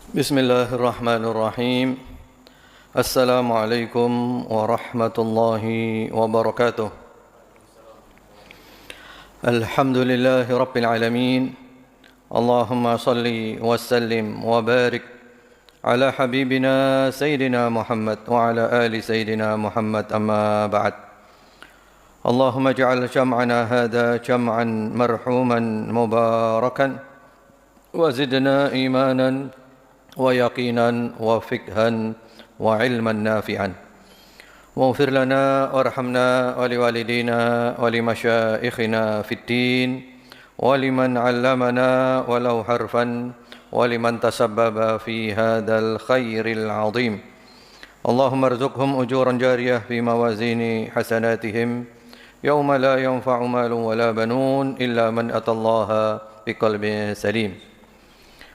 Bismillahirrahmanirrahim. Assalamualaikum warahmatullahi wabarakatuh. Alhamdulillahi rabbil alamin. Allahumma salli wa sallim wa barik ala habibina Sayyidina Muhammad wa ala ali Sayyidina Muhammad, amma ba'd. Allahumma ja'al jam'ana hadha jam'an marhuman mubarakan wa zidna imanan wa yaqinan wa fikhan wa ilman nafi'an. Waghfir lana warhamna wa liwalidina wa limasyayikhina fid din wa liman 'allamana walau harfan wa liman tasabbaba fi hadzal khairil 'azim. Allahumma arzuqhum ujuran jariyah fi mawazini hasanatihim yawma la yanfa'u malun wa la banun illa man atallaha biqalbin salim.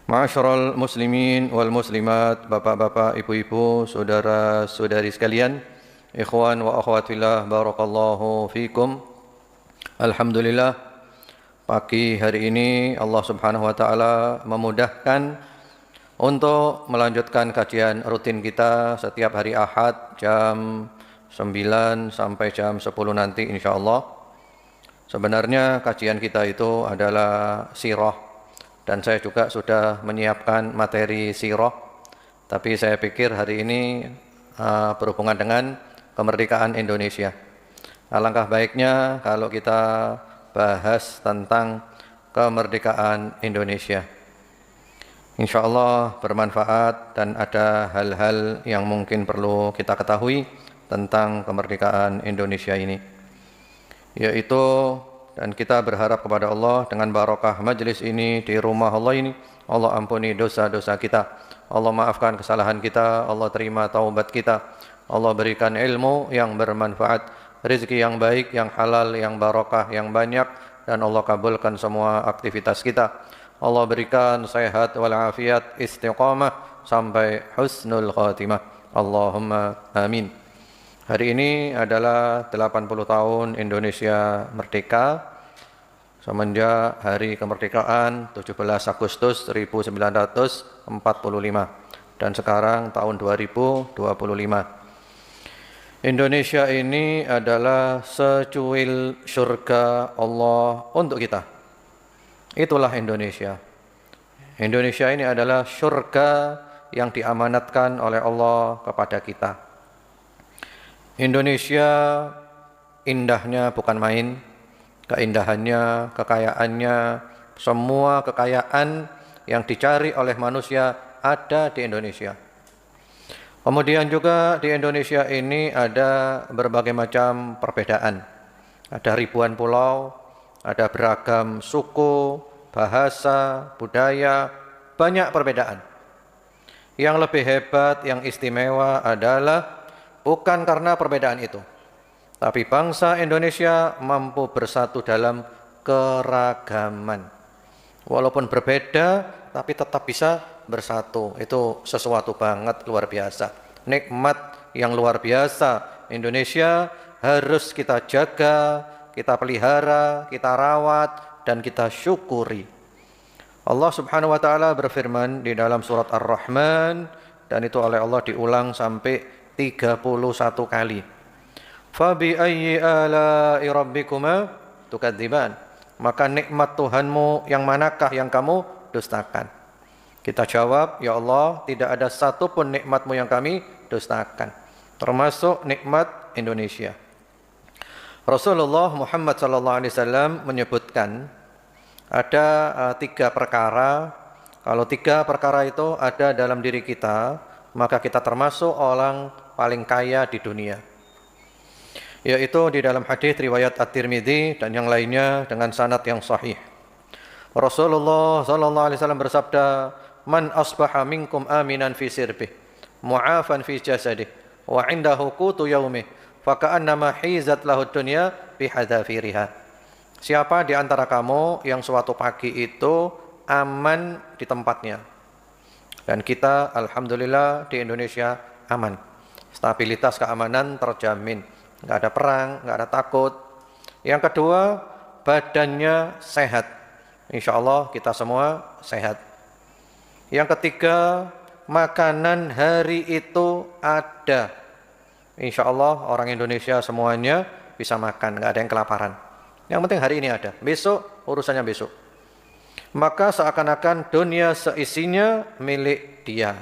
Ma'asyiral muslimin wal muslimat, bapak-bapak, ibu-ibu, saudara-saudari sekalian, ikhwan wa akhwat fillah, barakallahu fikum. Alhamdulillah, pagi hari ini Allah Subhanahu wa taala memudahkan untuk melanjutkan kajian rutin kita setiap hari Ahad jam 9 sampai jam 10 nanti insyaallah. Sebenarnya kajian kita itu adalah sirah, dan saya juga sudah menyiapkan materi sirah, tapi saya pikir hari ini berhubungan dengan kemerdekaan Indonesia. Alangkah baiknya kalau kita bahas tentang kemerdekaan Indonesia. Insya Allah bermanfaat dan ada hal-hal yang mungkin perlu kita ketahui tentang kemerdekaan Indonesia ini, yaitu, dan kita berharap kepada Allah dengan barokah majlis ini di rumah Allah ini, Allah ampuni dosa-dosa kita, Allah maafkan kesalahan kita, Allah terima taubat kita, Allah berikan ilmu yang bermanfaat, rezeki yang baik, yang halal, yang barokah, yang banyak, dan Allah kabulkan semua aktivitas kita. Allah berikan sehat walafiat, istiqamah sampai husnul khatimah. Allahumma amin. Hari ini adalah 80 tahun Indonesia merdeka semenjak hari kemerdekaan 17 Agustus 1945 dan sekarang tahun 2025. Indonesia ini adalah secuil surga Allah untuk kita. Itulah Indonesia. Indonesia ini adalah surga yang diamanatkan oleh Allah kepada kita. Indonesia indahnya bukan main, keindahannya, kekayaannya, semua kekayaan yang dicari oleh manusia ada di Indonesia. Kemudian juga di Indonesia ini ada berbagai macam perbedaan. Ada ribuan pulau, ada beragam suku, bahasa, budaya, banyak perbedaan. Yang lebih hebat, yang istimewa adalah bukan karena perbedaan itu, tapi bangsa Indonesia mampu bersatu dalam keragaman. Walaupun berbeda, tapi tetap bisa bersatu. Itu sesuatu banget luar biasa. Nikmat yang luar biasa. Indonesia harus kita jaga, kita pelihara, kita rawat, dan kita syukuri. Allah Subhanahu wa taala berfirman di dalam surat Ar-Rahman, dan itu oleh Allah diulang sampai 31 kali. Fabi ayyi ala'i rabbikuma tukadziban. Maka nikmat Tuhanmu yang manakah yang kamu dustakan? Kita jawab, ya Allah, tidak ada satupun nikmat-Mu yang kami dustakan, termasuk nikmat Indonesia. Rasulullah Muhammad SAW menyebutkan ada 3 perkara. Kalau 3 perkara itu ada dalam diri kita, maka kita termasuk orang paling kaya di dunia. Yaitu di dalam hadis riwayat At-Tirmidzi dan yang lainnya dengan sanad yang sahih. Rasulullah SAW bersabda, "Man asbaha minkum aminan fi sirbih, mu'afan fi jasadih, wa 'indahu qutu yaumih, faka'annama hizat lahu dunya bihadzafiriha." Siapa di antara kamu yang suatu pagi itu aman di tempatnya? Dan kita alhamdulillah di Indonesia aman. Stabilitas keamanan terjamin. Enggak ada perang, enggak ada takut. Yang kedua, badannya sehat. Insya Allah kita semua sehat. Yang ketiga, makanan hari itu ada. Insya Allah orang Indonesia semuanya bisa makan, nggak ada yang kelaparan. Yang penting hari ini ada, besok urusannya besok. Maka seakan-akan dunia seisinya milik dia.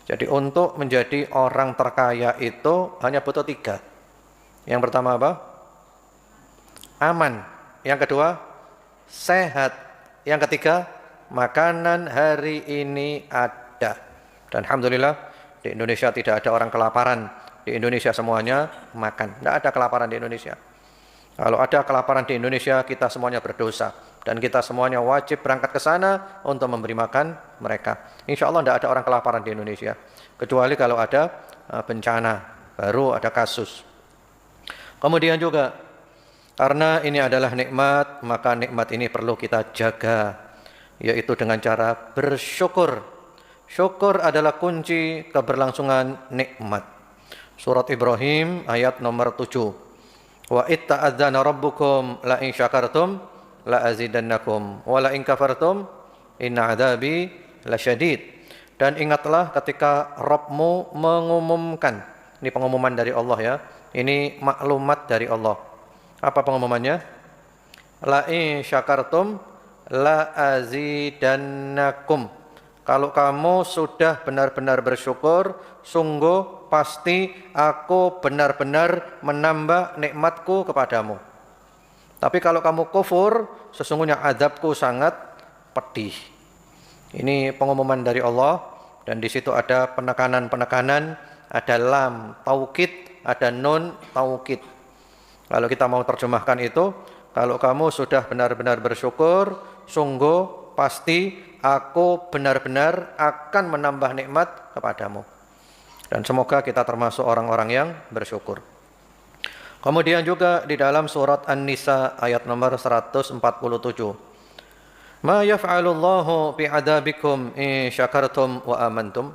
Jadi untuk menjadi orang terkaya itu hanya butuh 3. Yang pertama apa? Aman. Yang kedua, sehat. Yang ketiga, makanan hari ini ada. Dan alhamdulillah di Indonesia tidak ada orang kelaparan. Di Indonesia semuanya makan. Tidak ada kelaparan di Indonesia. Kalau ada kelaparan di Indonesia, kita semuanya berdosa. Dan kita semuanya wajib berangkat ke sana untuk memberi makan mereka. Insya Allah tidak ada orang kelaparan di Indonesia. Kecuali kalau ada bencana, baru ada kasus. Kemudian juga, karena ini adalah nikmat, maka nikmat ini perlu kita jaga. Yaitu dengan cara bersyukur. Syukur adalah kunci keberlangsungan nikmat. Surat Ibrahim ayat nomor 7. Wa itta'adzana rabbukum la in syakartum la azidannakum wa la in kafartum inna adzabi lasyadid. Dan ingatlah ketika Rabbmu mengumumkan. Ini pengumuman dari Allah ya. Ini maklumat dari Allah. Apa pengumumannya? La in syakartum la azidannakum. Kalau kamu sudah benar-benar bersyukur, sungguh pasti aku benar-benar menambah nikmatku kepadamu. Tapi kalau kamu kufur, sesungguhnya azabku sangat pedih. Ini pengumuman dari Allah, dan di situ ada penekanan-penekanan, ada lam taukid, ada nun taukid. Kalau kita mau terjemahkan itu, kalau kamu sudah benar-benar bersyukur, sungguh pasti aku benar-benar akan menambah nikmat kepadamu. Dan semoga kita termasuk orang-orang yang bersyukur. Kemudian juga di dalam surat An-Nisa ayat nomor 147. Ma yaf'alullahu bi'adabikum in syakartum wa amantum.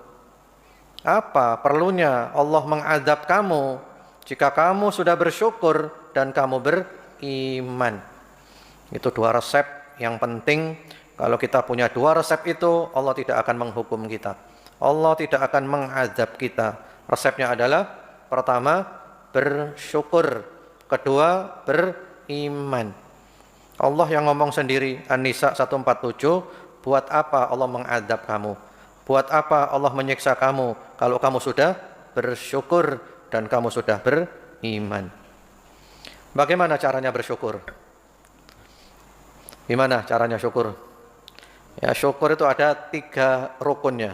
Apa perlunya Allah mengadab kamu jika kamu sudah bersyukur dan kamu beriman. Itu 2 resep yang penting. Kalau kita punya 2 resep itu, Allah tidak akan menghukum kita. Allah tidak akan mengadab kita. Resepnya adalah pertama, bersyukur. Kedua, beriman. Allah yang ngomong sendiri, An-Nisa 147, buat apa Allah mengadab kamu? Buat apa Allah menyiksa kamu kalau kamu sudah bersyukur dan kamu sudah beriman? Bagaimana caranya bersyukur? Gimana caranya syukur? Ya, syukur itu ada 3 rukunnya.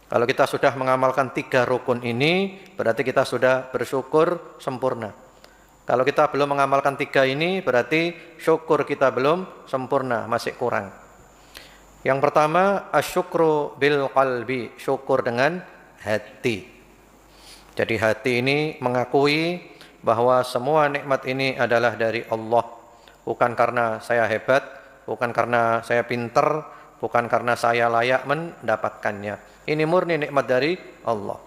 Kalau kita sudah mengamalkan 3 rukun ini, berarti kita sudah bersyukur sempurna. Kalau kita belum mengamalkan 3 ini, berarti syukur kita belum sempurna, masih kurang. Yang pertama, asyukru bil qalbi, syukur dengan hati. Jadi hati ini mengakui bahwa semua nikmat ini adalah dari Allah. Bukan karena saya hebat, bukan karena saya pintar, bukan karena saya layak mendapatkannya. Ini murni nikmat dari Allah.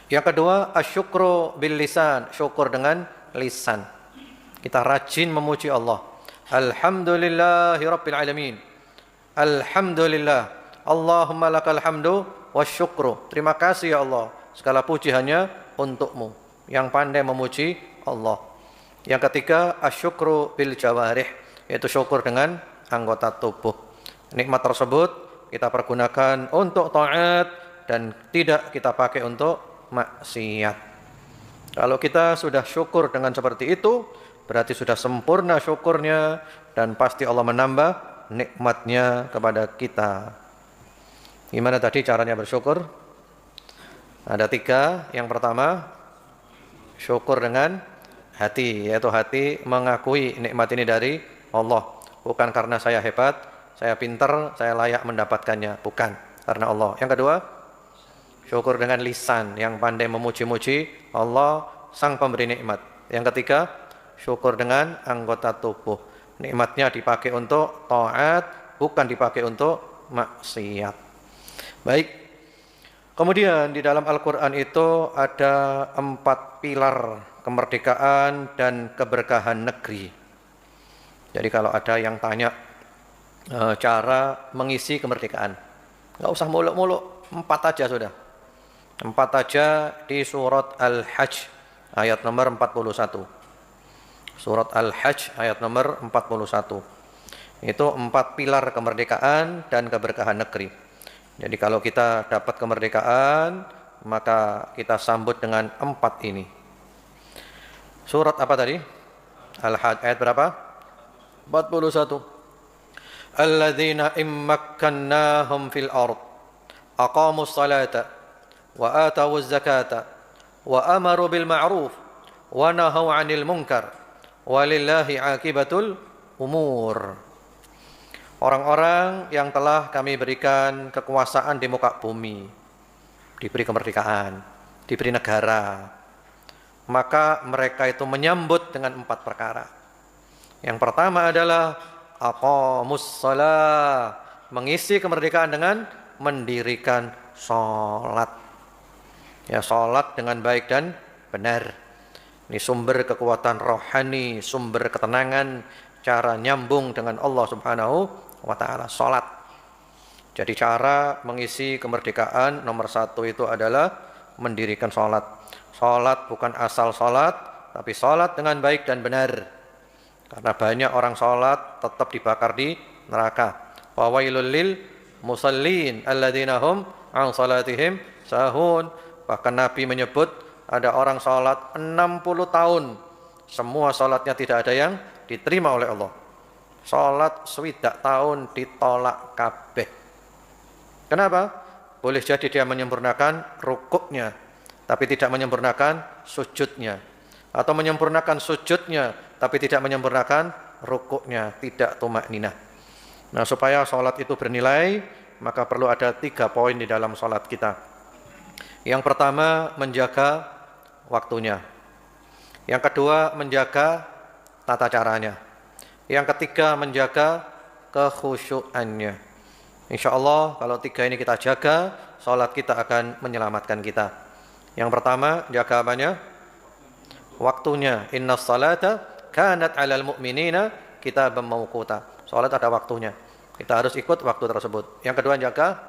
Yang kedua, asyukru bil lisan, syukur dengan lisan. Kita rajin memuji Allah. Alhamdulillahirabbil alamin. Alhamdulillah. Allahumma lakal hamdu wasyukru. Terima kasih ya Allah. Segala puji hanya untukmu. Yang pandai memuji Allah. Yang ketiga, asyukru bil jawarih, yaitu syukur dengan anggota tubuh. Nikmat tersebut kita pergunakan untuk taat dan tidak kita pakai untuk maksiat. Kalau kita sudah syukur dengan seperti itu, berarti sudah sempurna syukurnya dan pasti Allah menambah nikmatnya kepada kita. Gimana tadi caranya bersyukur? Ada 3. Yang pertama, syukur dengan hati, yaitu hati mengakui nikmat ini dari Allah. Bukan karena saya hebat, saya pintar, saya layak mendapatkannya. Bukan, karena Allah. Yang kedua, syukur dengan lisan yang pandai memuji-muji Allah sang pemberi nikmat. Yang ketiga, syukur dengan anggota tubuh. Nikmatnya dipakai untuk taat, bukan dipakai untuk maksiat. Baik. Kemudian di dalam Al-Quran itu ada 4 pilar kemerdekaan dan keberkahan negeri. Jadi kalau ada yang tanya cara mengisi kemerdekaan, Nggak usah muluk-muluk, 4 aja sudah. 4 aja di surat Al-Hajj ayat nomor 41. Surat Al-Hajj ayat nomor 41. Itu 4 pilar kemerdekaan dan keberkahan negeri. Jadi kalau kita dapat kemerdekaan, maka kita sambut dengan 4 ini. Surat apa tadi? Al-Hajj ayat berapa? 41. Alladzina immakkannahum fil ard aqamus salata wa atawuz zakata wa amaru bil ma'ruf wa nahaw 'anil munkar walillahi 'aqibatul umur. Orang-orang yang telah kami berikan kekuasaan di muka bumi, diberi kemerdekaan, diberi negara, maka mereka itu menyambut dengan 4 perkara. Yang pertama adalah aqamus shalah, mengisi kemerdekaan dengan mendirikan sholat. Ya, sholat dengan baik dan benar. Ini sumber kekuatan rohani, sumber ketenangan, cara nyambung dengan Allah Subhanahu wa ta'ala, sholat. Jadi cara mengisi kemerdekaan nomor 1 itu adalah mendirikan sholat. Sholat bukan asal sholat, tapi sholat dengan baik dan benar. Karena banyak orang sholat tetap dibakar di neraka. Wawailul lil musallin alladzina hum an salatihim sahun. Bahkan Nabi menyebut ada orang sholat 60 tahun, semua sholatnya tidak ada yang diterima oleh Allah. Sholat swidak tahun ditolak kabeh. Kenapa? Boleh jadi dia menyempurnakan rukuknya, tapi tidak menyempurnakan sujudnya, atau menyempurnakan sujudnya tapi tidak menyempurnakan rukuknya, tidak tumakninah. Nah, supaya sholat itu bernilai, maka perlu ada 3 poin di dalam sholat kita. Yang pertama, menjaga waktunya. Yang kedua, menjaga tata caranya. Yang ketiga, menjaga kekhusyuannya. Insya Allah kalau 3 ini kita jaga, sholat kita akan menyelamatkan kita. Yang pertama, jaga apanya? Waktunya. Innas salata kanat 'alal mu'minina kitaban mawquta. Salat ada waktunya. Kita harus ikut waktu tersebut. Yang kedua, jaga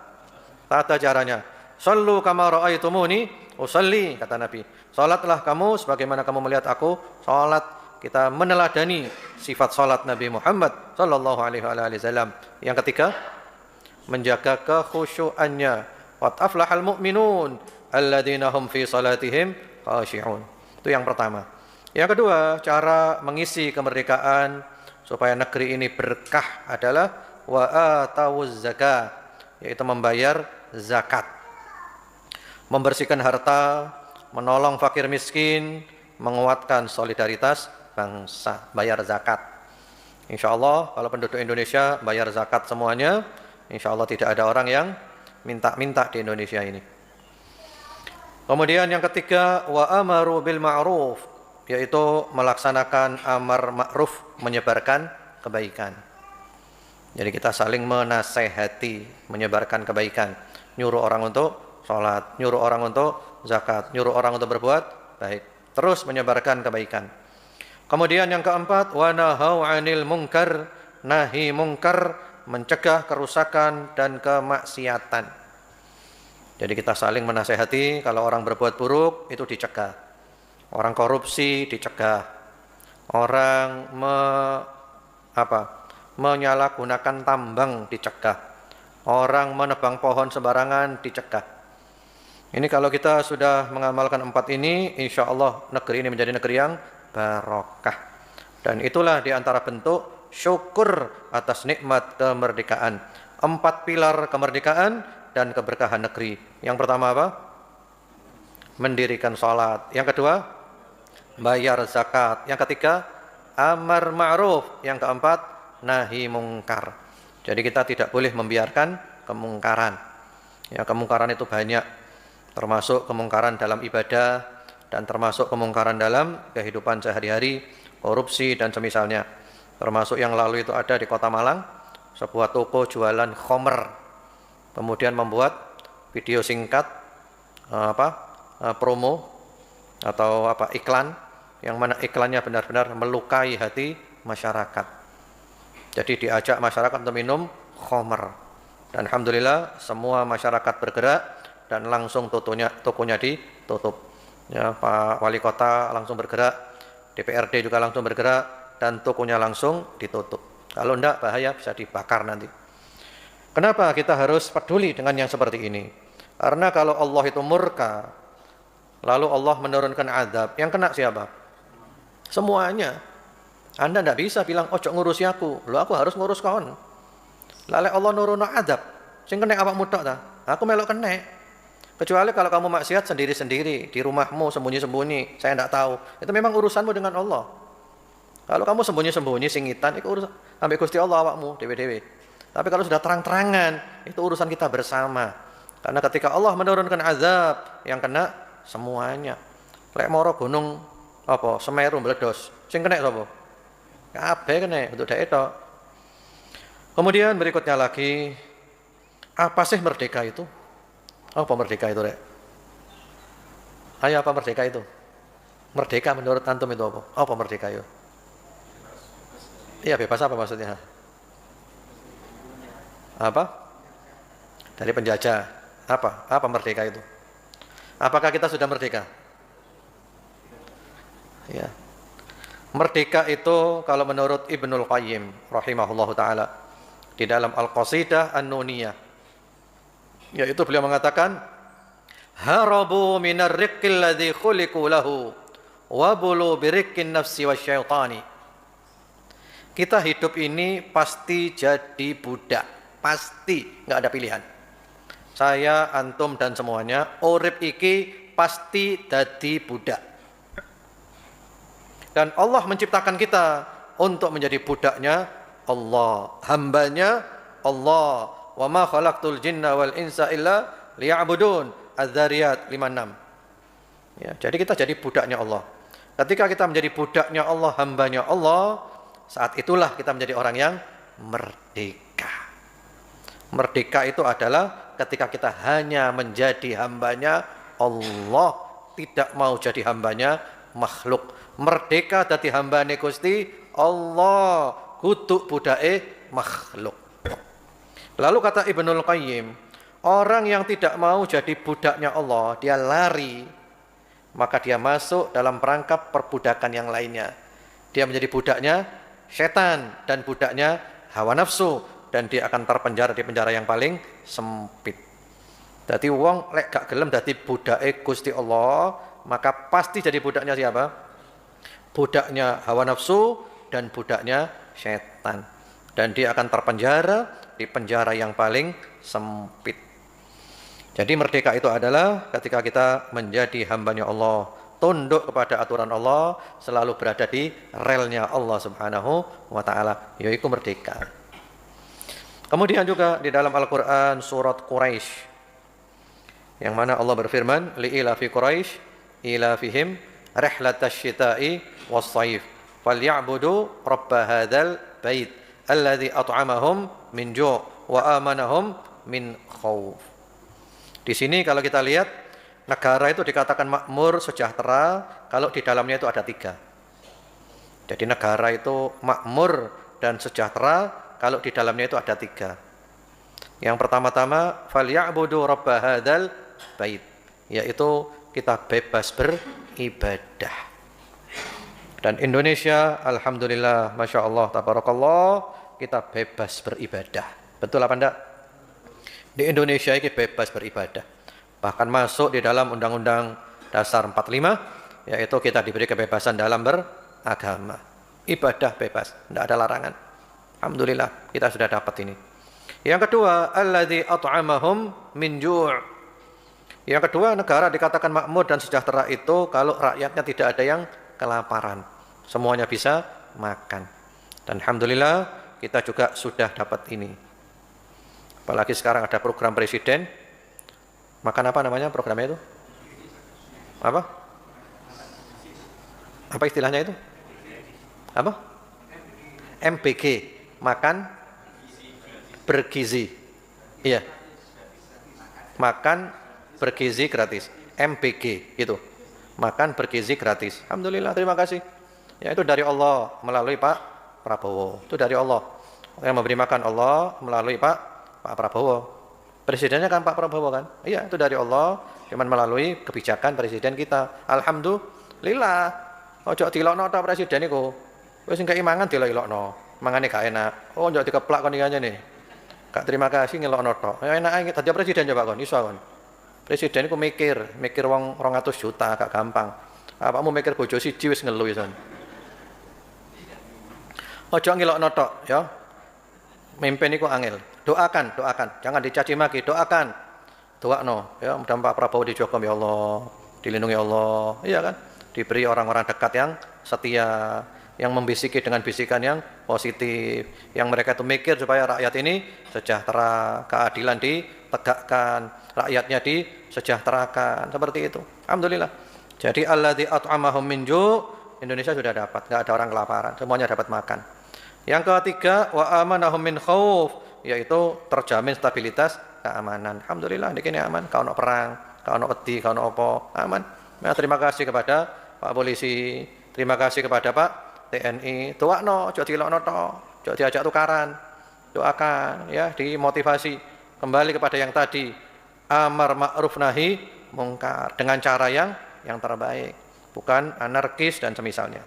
tata caranya. Shallu kama ra'aitumuni usalli, kata Nabi. Salatlah kamu sebagaimana kamu melihat aku salat. Kita meneladani sifat salat Nabi Muhammad sallallahu alaihi wasallam. Yang ketiga, menjaga kekhusyuannya. Qad aflahal mu'minun alladzina hum fi salatihim khashi'un. Itu yang pertama. Yang kedua, cara mengisi kemerdekaan supaya negeri ini berkah adalah wa atawuz zakah, yaitu membayar zakat. Membersihkan harta, menolong fakir miskin, menguatkan solidaritas bangsa, bayar zakat. Insya Allah kalau penduduk Indonesia bayar zakat semuanya, insya Allah tidak ada orang yang minta-minta di Indonesia ini. Kemudian yang ketiga, wa amaru bil ma'ruf, yaitu melaksanakan amar ma'ruf, menyebarkan kebaikan. Jadi kita saling menasehati, menyebarkan kebaikan, nyuruh orang untuk sholat, nyuruh orang untuk zakat, nyuruh orang untuk berbuat baik, terus menyebarkan kebaikan. Kemudian yang keempat, wa nahau 'anil munkar, nahi munkar, mencegah kerusakan dan kemaksiatan. Jadi kita saling menasehati, kalau orang berbuat buruk itu dicegah. Orang korupsi dicegah, orang menyalahgunakan tambang dicegah, orang menebang pohon sembarangan dicegah. Ini kalau kita sudah mengamalkan 4 ini, insya Allah negeri ini menjadi negeri yang barokah. Dan itulah diantara bentuk syukur atas nikmat kemerdekaan. 4 pilar kemerdekaan dan keberkahan negeri. Yang pertama apa? Mendirikan sholat. Yang kedua, bayar zakat. Yang ketiga, amar ma'ruf. Yang keempat, nahi mungkar. Jadi kita tidak boleh membiarkan kemungkaran. Ya, kemungkaran itu banyak, termasuk kemungkaran dalam ibadah dan termasuk kemungkaran dalam kehidupan sehari-hari, korupsi dan semisalnya. Termasuk yang lalu itu ada di Kota Malang, sebuah toko jualan khomer. Kemudian membuat video singkat promo atau iklan, yang mana iklannya benar-benar melukai hati masyarakat. Jadi diajak masyarakat untuk minum khomer. Dan alhamdulillah semua masyarakat bergerak dan langsung tokonya ditutup. Ya, Pak Wali Kota langsung bergerak, DPRD juga langsung bergerak, dan tokonya langsung ditutup. Kalau enggak bahaya, bisa dibakar nanti. Kenapa kita harus peduli dengan yang seperti ini? Karena kalau Allah itu murka, lalu Allah menurunkan azab, yang kena siapa? Semuanya. Anda tidak bisa bilang, ojo ngurusi aku, lo aku harus ngurus kawan. Lalu Allah nurunkan azab, sing kena awakmu tok ta? Aku melok kena. Kecuali kalau kamu maksiat sendiri-sendiri di rumahmu sembunyi-sembunyi, saya tidak tahu. Itu memang urusanmu dengan Allah. Kalau kamu sembunyi-sembunyi singitan, itu urusan sampai Gusti Allah awakmu dewe-dewe. Tapi kalau sudah terang-terangan, itu urusan kita bersama. Karena ketika Allah menurunkan azab, yang kena semuanya. Lek moro gunung apa Semeru meledos, sing kena sapa? Kabeh kena untuk daerah itu. Kemudian berikutnya lagi, apa sih merdeka itu? Apa merdeka itu, Rek? Ayo, apa merdeka itu? Merdeka menurut antum itu apa? Apa merdeka itu? Iya, bebas apa maksudnya? Apa? Dari penjajah. Apa? Apa merdeka itu? Apakah kita sudah merdeka? Ya. Merdeka itu kalau menurut Ibnul Qayyim rahimahullahu taala di dalam Al-Qasidah An-Nuniyah, yaitu beliau mengatakan, harabu minar riqqil ladzi khuliqu lahu wa bulu biriqqin nafsi wasyaitani. Kita hidup ini pasti jadi budak, pasti, enggak ada pilihan. Saya, antum dan semuanya urip iki pasti jadi budak. Dan Allah menciptakan kita untuk menjadi budaknya Allah, hambanya Allah. Wa ma khalaqtul jinna wal insa illa liya'budun. Az-Zariyat 56. Ya, jadi kita jadi budaknya Allah. Ketika kita menjadi budaknya Allah, hambanya Allah, saat itulah kita menjadi orang yang merdeka. Merdeka itu adalah ketika kita hanya menjadi hambanya Allah, tidak mau jadi hambanya makhluk. Merdeka dadi hambane Gusti Allah, kudu budake makhluk. Lalu kata Ibnul Qayyim, orang yang tidak mau jadi budaknya Allah, dia lari, maka dia masuk dalam perangkap perbudakan yang lainnya. Dia menjadi budaknya setan dan budaknya hawa nafsu, dan dia akan terpenjara di penjara yang paling sempit. Jadi wong lek gak gelem dadi budake Gusti Allah, maka pasti jadi budaknya siapa? Budaknya hawa nafsu dan budaknya setan. Dan dia akan terpenjara di penjara yang paling sempit. Jadi merdeka itu adalah ketika kita menjadi hambanya Allah, tunduk kepada aturan Allah, selalu berada di relnya Allah Subhanahu wa taala, yaitu merdeka. Kemudian juga di dalam Al-Qur'an surat Quraisy, yang mana Allah berfirman, li'ilafi Quraisy ilafihim rihlatash syita'i was-shaif falyabudu rabb hadzal bait alladzi at'amahum min ju' wa amanahum min khauf. Di sini kalau kita lihat, negara itu dikatakan makmur, sejahtera kalau di dalamnya itu ada 3. Jadi negara itu makmur dan sejahtera kalau di dalamnya itu ada 3. Yang pertama-tama, falyabudu rabb hadzal bait, yaitu kita bebas beribadah. Dan Indonesia, alhamdulillah, masya Allah, tabarakallah, kita bebas beribadah. Betul apa enggak? Di Indonesia ini bebas beribadah. Bahkan masuk di dalam Undang-Undang Dasar 45, yaitu kita diberi kebebasan dalam beragama. Ibadah bebas, tidak ada larangan. Alhamdulillah, kita sudah dapat ini. Yang kedua, alladzi at'amahum min ju'. Yang kedua, negara dikatakan makmur dan sejahtera itu kalau rakyatnya tidak ada yang kelaparan. Semuanya bisa makan. Dan alhamdulillah kita juga sudah dapat ini. Apalagi sekarang ada program presiden. Makan apa namanya programnya itu? Apa? Apa istilahnya itu? Apa? MBG, makan bergizi. Iya. Makan bergizi gratis. MBG itu. Makan bergizi gratis. Alhamdulillah, terima kasih. Ya, itu dari Allah melalui Pak Prabowo. Itu dari Allah. Yang memberi makan Allah melalui Pak Pak Prabowo. Presidennya kan Pak Prabowo kan? Iya, itu dari Allah, cuman melalui kebijakan presiden kita. Alhamdulillah. Ojo dilokno tok presiden iku. Wis sing kei mangan dilokno. Mangane gak enak. Oh, ojo dikeplak kon iki nih. Gak terima kasih ngelokno tok. Ya enak iki dadi presiden coba kon, iso kon. Presiden iku mikir wong 200 juta gak gampang. Apamu mikir bojo siji wis ngelu ison. Ojo ngelokno tok ya. Mimpin iku angel. Doakan, jangan dicaci maki, doakan. Doakno ya, mudah Pak Prabowo dijogom ya Allah, dilindungi Allah. Iya kan? Diberi orang-orang dekat yang setia, yang membisiki dengan bisikan yang positif, yang mereka itu mikir supaya rakyat ini sejahtera, keadilan ditegakkan, rakyatnya disejahterakan, seperti itu. Alhamdulillah. Jadi alladzi at'amahum min ju', Indonesia sudah dapat, enggak ada orang kelaparan, semuanya dapat makan. Yang ketiga, wa amanahum min khauf, yaitu terjamin stabilitas keamanan. Alhamdulillah ini aman, kalau ono perang, kalau ono wedi, kalau ono apa, aman. Nah, terima kasih kepada Pak Polisi, terima kasih kepada Pak TNI. Doakno, ojo dilokno tok, ojo diajak tukaran. Doakan ya, dimotivasi kembali kepada yang tadi, amar ma'ruf nahi mungkar dengan cara yang terbaik, bukan anarkis dan semisalnya.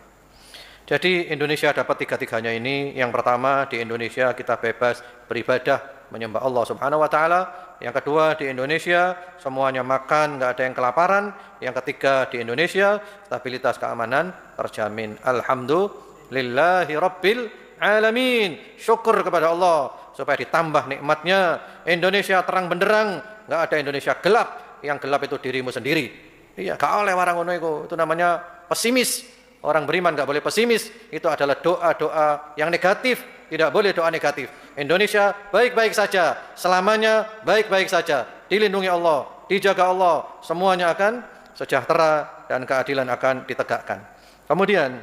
Jadi Indonesia dapat tiga-tiganya ini. Yang pertama, di Indonesia kita bebas beribadah, menyembah Allah Subhanahu wa taala. Yang kedua, di Indonesia semuanya makan, enggak ada yang kelaparan. Yang ketiga, di Indonesia stabilitas keamanan terjamin. Alhamdulillahi rabbil alamin. Syukur kepada Allah supaya ditambah nikmatnya. Indonesia terang benderang, enggak ada Indonesia gelap. Yang gelap itu dirimu sendiri. Iya, gak oleh warang ngono itu namanya pesimis. Orang beriman nggak boleh pesimis, itu adalah doa-doa yang negatif, tidak boleh doa negatif. Indonesia baik-baik saja, selamanya baik-baik saja, dilindungi Allah, dijaga Allah, semuanya akan sejahtera dan keadilan akan ditegakkan. Kemudian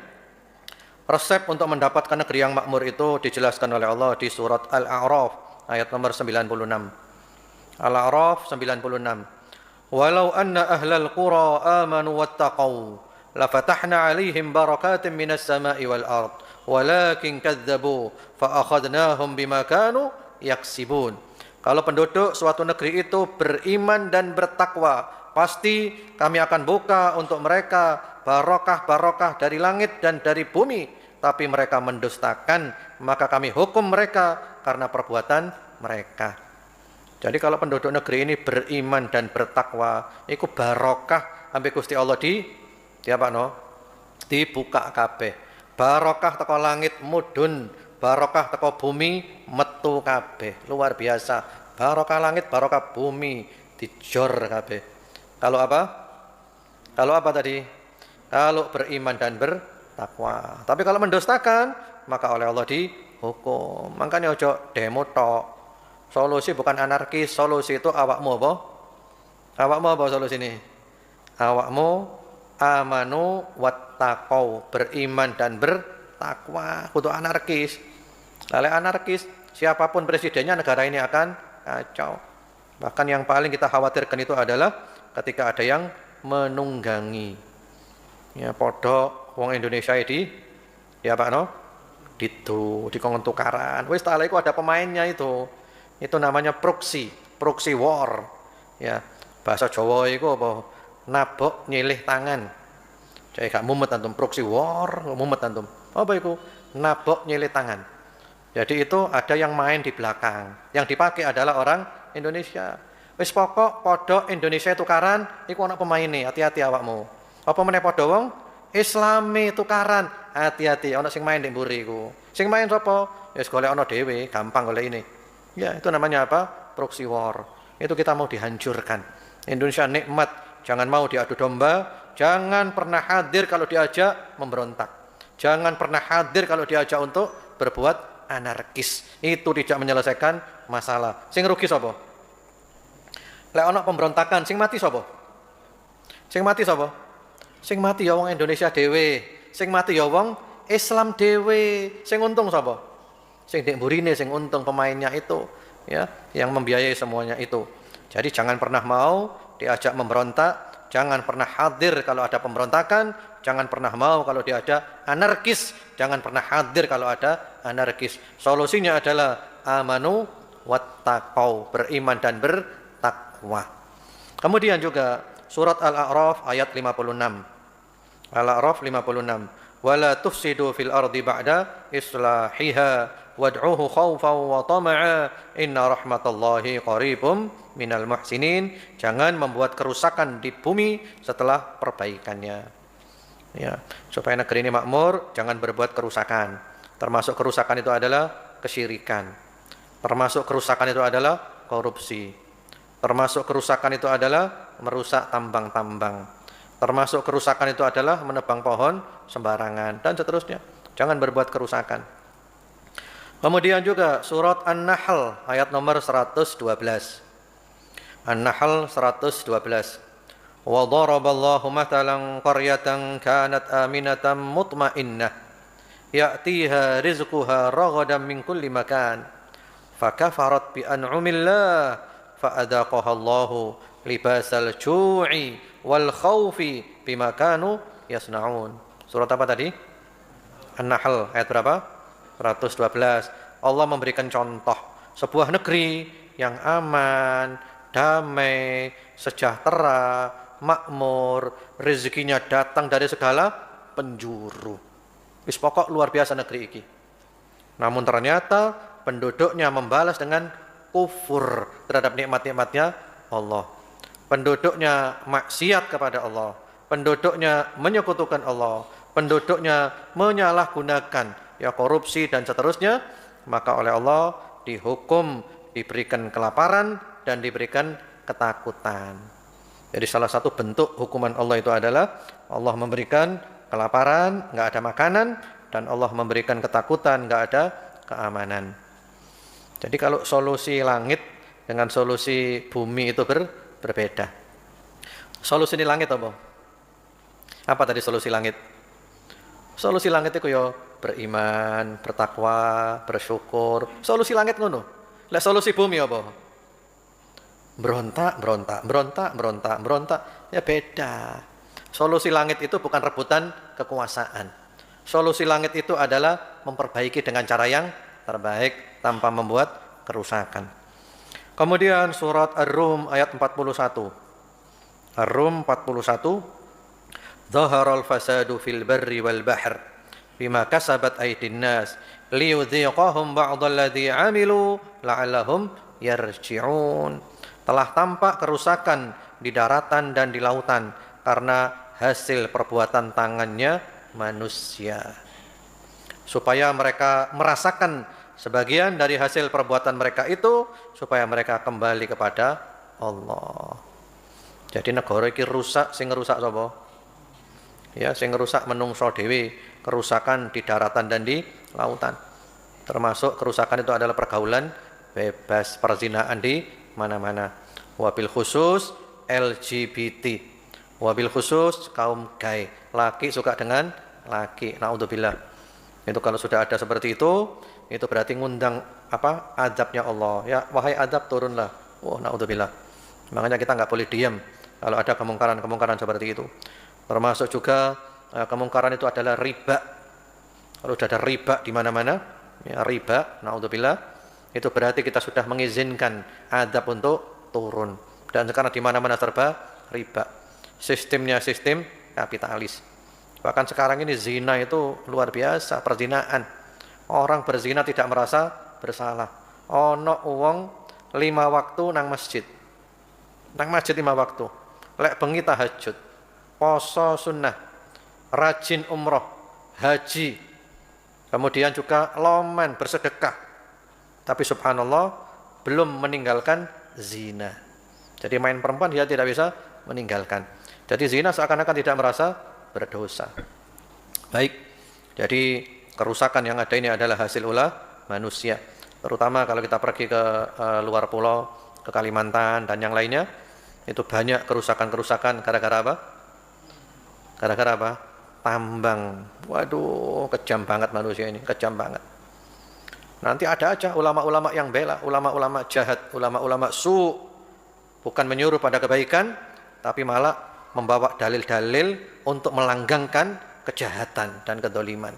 resep untuk mendapatkan negeri yang makmur itu dijelaskan oleh Allah di surat Al-A'raf ayat nomor 96. Al-A'raf 96. Walau anna ahlal qura amanu wattaqau lafatahna 'alaihim barakatin minas sama'i wal ard walakin kadzdzabu fa akhadnahum bima kanu yaksibun. Kalau penduduk suatu negeri itu beriman dan bertakwa, pasti kami akan buka untuk mereka barokah-barokah dari langit dan dari bumi. Tapi mereka mendustakan, maka kami hukum mereka karena perbuatan mereka. Jadi kalau penduduk negeri ini beriman dan bertakwa, itu barokah sampai Gusti Allah dibuka kabeh. Barokah teko langit mudun, barokah teko bumi metu kabeh. Luar biasa. Barokah langit, barokah bumi dijor kabeh. Kalau apa? Kalau apa tadi? Kalau beriman dan bertakwa. Tapi kalau mendustakan, maka oleh Allah dihukum. Makanya ojo demo tok. Solusi bukan anarkis, solusi itu awakmu apa? Awakmu apa solusi ini? Awakmu amanu wattaqau, beriman dan bertakwa. Kudu anarkis. Lale anarkis, siapapun presidennya negara ini akan kacau. Bahkan yang paling kita khawatirkan itu adalah ketika ada yang menunggangi. Ya podo wong Indonesia di ya Pak no dikongkon tukaran. Wis tak iku ada pemainnya itu. Itu namanya proxy war. Ya, bahasa Jawa itu apa? Nabok nyilih tangan. Jadi gak mumet antum, proxy war, mumet antum. Apa itu? Nabok nyilih tangan. Jadi itu ada yang main di belakang. Yang dipakai adalah orang Indonesia. Wis pokok podo Indonesia tukaran, iku ana pemaine, hati-hati awakmu. Apa meneh podo wong Islami tukaran, hati-hati ana sing main ning mburi iku. Sing main sapa? Ya wis golek ana dhewe, gampang golek ini. Ya, itu namanya apa? Proxy war. Itu kita mau dihancurkan. Indonesia nikmat. Jangan mau diadu domba, jangan pernah hadir kalau diajak memberontak. Jangan pernah hadir kalau diajak untuk berbuat anarkis. Itu tidak menyelesaikan masalah. Sing rugi sapa? Lek ana pemberontakan, sing mati sapa? Sing mati sapa? Sing mati ya wong Indonesia dhewe. Sing mati ya wong Islam dhewe. Sing untung sapa? Sing ndek mburine sing untung pemainnya itu, ya, yang membiayai semuanya itu. Jadi jangan pernah mau diajak memberontak, jangan pernah hadir kalau ada pemberontakan, jangan pernah mau kalau diajak anarkis, jangan pernah hadir kalau ada anarkis. Solusinya adalah amanu wattaqau, beriman dan bertakwa. Kemudian juga surat Al-A'raf ayat 56. Al-A'raf 56. Wala tufsidu fil ardi ba'da islahiha wad'uhu khawfan wa tama'a inna rahmatallahi qaribum minal muhsinin. Jangan membuat kerusakan di bumi setelah perbaikannya. Ya, supaya negeri ini makmur, jangan berbuat kerusakan. Termasuk kerusakan itu adalah kesyirikan. Termasuk kerusakan itu adalah korupsi. Termasuk kerusakan itu adalah merusak tambang-tambang. Termasuk kerusakan itu adalah menebang pohon sembarangan dan seterusnya. Jangan berbuat kerusakan. Kemudian juga surat An-Nahl ayat nomor 112. An-Nahl 112. Wa daraballahu mathalan qaryatan kanat aminatan mutmainnah ya'tiha rizquha ragadan min kulli makan fakafarat bi an'amillah fa'adaqaha Allahu libasal ju'i wal khawfi bima kanu yasna'un. Surat apa tadi? An-Nahl ayat berapa? 112. Allah memberikan contoh sebuah negeri yang aman, damai, sejahtera, makmur, rezekinya datang dari segala penjuru. Wis pokok luar biasa negeri iki. Namun ternyata penduduknya membalas dengan kufur terhadap nikmat-nikmatnya Allah. Penduduknya maksiat kepada Allah, penduduknya menyekutukan Allah, penduduknya menyalahgunakan, ya korupsi dan seterusnya, maka oleh Allah dihukum, diberikan kelaparan dan diberikan ketakutan. Jadi salah satu bentuk hukuman Allah itu adalah Allah memberikan kelaparan, nggak ada makanan, dan Allah memberikan ketakutan, nggak ada keamanan. Jadi kalau solusi langit dengan solusi bumi itu berbeda. Solusi di langit apa? Apa tadi solusi langit? Solusi langit itu ya beriman, bertakwa, bersyukur. Solusi langit ngono. Lah solusi bumi apa? Berontak. Ya beda. Solusi langit itu bukan rebutan kekuasaan. Solusi langit itu adalah memperbaiki dengan cara yang terbaik tanpa membuat kerusakan. Kemudian surat Ar-Rum ayat 41. Ar-Rum 41. Zaharal fasadu fil barri wal bahr bima kasabat aydin nas liyudhiqahum ba'dalladzi 'amilu la'allahum yarji'un. Telah tampak kerusakan di daratan dan di lautan karena hasil perbuatan tangannya manusia. Supaya mereka merasakan sebagian dari hasil perbuatan mereka itu, supaya mereka kembali kepada Allah. Jadi negara iki rusak, sing ngerusak sapa? Ya, sing ngerusak menungso dhewe, kerusakan di daratan dan di lautan. Termasuk kerusakan itu adalah pergaulan bebas, perzinahan di mana-mana. Wabil khusus LGBT. Wabil khusus kaum gay, laki suka dengan laki. Naudzubillah. Itu kalau sudah ada seperti itu berarti ngundang apa? Azabnya Allah. Ya, wahai azab turunlah. Oh, naudzubillah. Makanya kita nggak boleh diam kalau ada kemungkaran-kemungkaran seperti itu. Termasuk juga kemungkaran itu adalah riba. Kalau sudah ada riba di mana-mana, ya riba, naudzubillah, itu berarti kita sudah mengizinkan azab untuk turun. Dan sekarang di mana-mana serba riba. Sistemnya sistem kapitalis. Bahkan sekarang ini zina itu luar biasa, perzinahan. Orang berzina tidak merasa bersalah. Ono wong 5 waktu nang masjid. Nang masjid 5 waktu. Lek bengi tahajud, poso sunnah, rajin umroh, haji. Kemudian juga loman bersedekah. Tapi subhanallah belum meninggalkan zina. Jadi main perempuan dia tidak bisa meninggalkan. Jadi zina seakan-akan tidak merasa berdosa. Baik. Jadi kerusakan yang ada ini adalah hasil ulah manusia. Terutama kalau kita pergi ke luar pulau, ke Kalimantan dan yang lainnya, itu banyak kerusakan-kerusakan gara-gara apa? Gara-gara apa? Tambang. Waduh, kejam banget manusia ini, kejam banget. Nanti ada aja ulama-ulama yang bela, ulama-ulama jahat, ulama-ulama su, bukan menyuruh pada kebaikan, tapi malah membawa dalil-dalil untuk melanggengkan kejahatan dan kedoliman.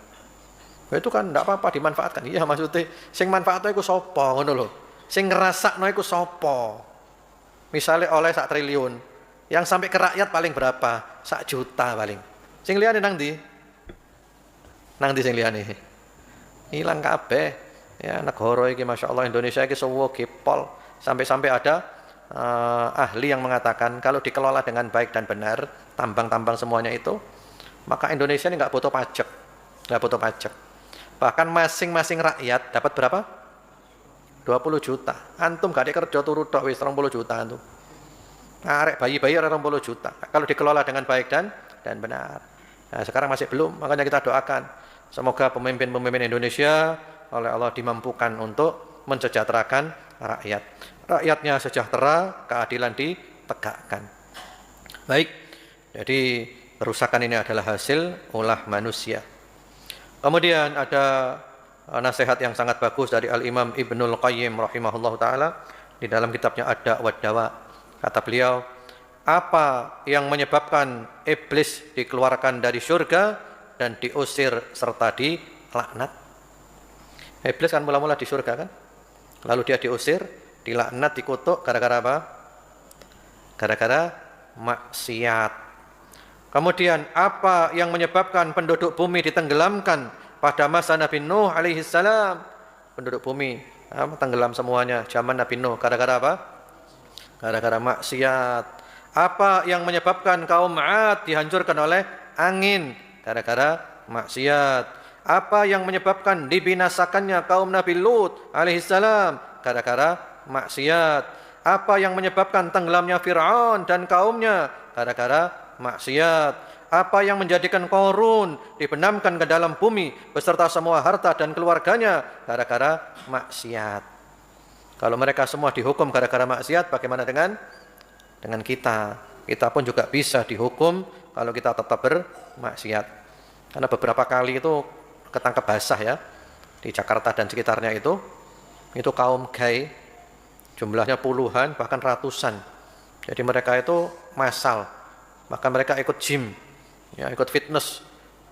Itu kan tidak apa-apa dimanfaatkan. Iya maksudnya, sing manfaatnya itu sapa ngono lho. Sing ngrasakno iku sapa? Misale oleh 1 triliun, yang sampai ke rakyat paling berapa? 1 juta paling. Sing liyane nang ndi? Nang ndi sing liyane? Hilang kabeh. Ya negara iki masyaallah, Indonesia iki suwo gepol. Sampai-sampai ada ahli yang mengatakan kalau dikelola dengan baik dan benar, tambang-tambang semuanya itu, maka Indonesia ini nggak butuh pajak, nggak butuh pajak. Bahkan masing-masing rakyat dapat berapa? 20 juta. Antum gak ada kerja turu tok wis 20 juta antum. Arek bayi-bayi 20 juta. Kalau dikelola dengan baik dan benar. Nah, sekarang masih belum, makanya kita doakan semoga pemimpin-pemimpin Indonesia oleh Allah dimampukan untuk mensejahterakan rakyat. Rakyatnya sejahtera, keadilan ditegakkan. Baik. Jadi kerusakan ini adalah hasil ulah manusia. Kemudian ada nasihat yang sangat bagus dari Al-Imam Ibnul Qayyim rahimahullah ta'ala di dalam kitabnya Ad-Da' wad Dawa. Kata beliau, apa yang menyebabkan iblis dikeluarkan dari surga dan diusir serta dilaknat? Iblis kan mula-mula di surga kan, lalu dia diusir, dilaknat, dikutuk gara-gara apa? Gara-gara maksiat. Kemudian apa yang menyebabkan penduduk bumi ditenggelamkan pada masa Nabi Nuh alaihi salam? Penduduk bumi tenggelam semuanya zaman Nabi Nuh gara-gara apa? Gara-gara maksiat. Apa yang menyebabkan kaum 'Ad dihancurkan oleh angin? Gara-gara maksiat. Apa yang menyebabkan dibinasakannya kaum Nabi Lut alaihi salam? Gara-gara maksiat. Apa yang menyebabkan tenggelamnya Fir'aun dan kaumnya? Gara-gara maksiat. Apa yang menjadikan Qarun dibenamkan ke dalam bumi beserta semua harta dan keluarganya? Gara-gara maksiat. Kalau mereka semua dihukum gara-gara maksiat, bagaimana dengan kita? Kita pun juga bisa dihukum kalau kita tetap bermaksiat. Karena beberapa kali itu ketangkep basah ya di Jakarta dan sekitarnya itu kaum gay, jumlahnya puluhan bahkan ratusan. Jadi mereka itu massal, bahkan mereka ikut gym, ya ikut fitness.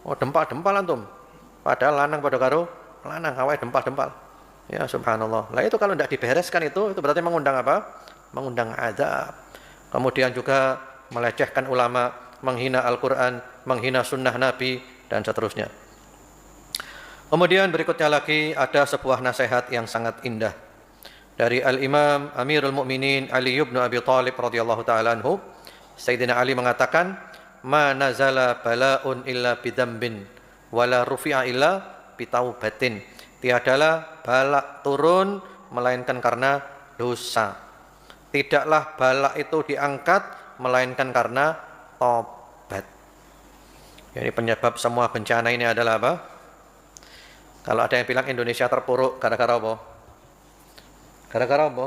Oh dempal antum, padahal lanang pada karo lanang, awake dempal. Ya subhanallah. Lah itu kalau tidak dibereskan itu berarti mengundang apa? Mengundang azab. Kemudian juga melecehkan ulama, menghina Al-Quran, menghina sunnah Nabi dan seterusnya. Kemudian berikutnya lagi ada sebuah nasihat yang sangat indah dari Al-Imam Amirul Mukminin Ali ibn Abi Thalib radhiyallahu taala anhu. Sayyidina Ali mengatakan, "Ma nazala bala'un illa bidambin wala rufi'a illa bitaubatin." Tiadalah bala turun melainkan karena dosa. Tidaklah bala itu diangkat melainkan karena tobat. Jadi penyebab semua bencana ini adalah apa? Kalau ada yang bilang Indonesia terpuruk gara-gara apa? Gara-gara apa?